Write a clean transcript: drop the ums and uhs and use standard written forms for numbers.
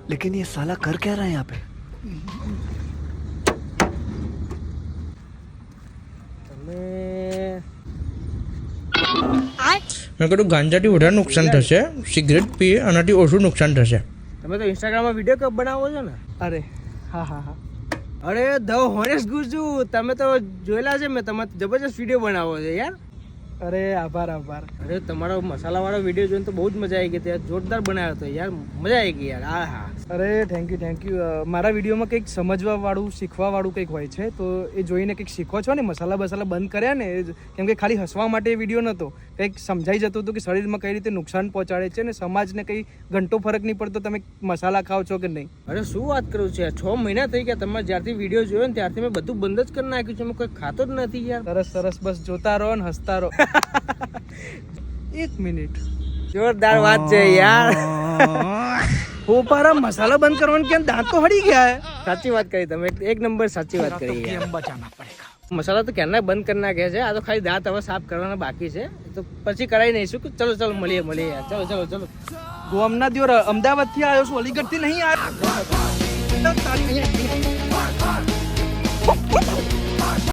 लेकिन ये साला कर क्या रहा है यहाँ पे? મેં કીધું ગાંજાથી વધારે નુકસાન થશે, સિગરેટ પીએ આનાથી ઓછું નુકસાન થશે. તમે તો ઇન્સ્ટાગ્રામમાં વિડીયો બનાવો છો ને? અરે હા હા હા, અરે ધ હોનેસ્ટ ગુજુ, તમે તો જોયેલા છે, મેં તમે જબરજસ્ત વિડીયો બનાવો છો યાર. અરે આભાર આભાર. અરે તમારો મસાલાવાળો વિડીયો જોઈને તો બહુ જ મજા આવી ગઈ હતી, જોરદાર બનાવ્યો હતો યાર, મજા આવી ગઈ યાર. હા હા, અરે થેન્ક યુ. મારા વિડીયોમાં કંઈક સમજવાવાળું શીખવાવાળું કંઈક હોય છે, તો એ જોઈને કંઈક શીખો છો ને. મસાલા બસાલા બંધ કર્યા ને કેમ કે ખાલી હસવા માટે એ વિડીયો નહોતો, કંઈક સમજાઈ જતું હતું કે શરીરમાં કઈ રીતે નુકસાન પહોંચાડે છે ને સમાજને કંઈ ઘંટો ફરક નહીં પડતો તમે મસાલા ખાઓ છો કે નહીં. અરે શું વાત કરું છે, 6 મહિના થઈ ગયા તમે જ્યારથી વિડીયો જોયો ને ત્યારથી મેં બધું બંધ જ કરી નાખ્યું છે, મેં કોઈ ખાતો જ નથી યાર. સરસ સરસ, બસ જોતા રહો ને હસતા રહો. 1 મિનિટ, જોરદાર વાત છે યાર. પોપારા મસાલા બંધ કરવાનું કેમ, દાંત તો હળી ગયા હે. સાચી વાત કરી તમે, એક નંબર સાચી વાત કરી યાર. બચાના પડેગા. મસાલા તો ક્યારના બંધ કરી નાખ્યા છે, આ તો ખાલી દાંત હવે સાફ કરવાના બાકી છે, તો પછી કરાવી નહીશું. ચલો મળીએ યાર, ચલો. ગોમના દિયોર અમદાવાદ થી આવ્યો છું, અલીગઢ થી નહીં આવ્યો.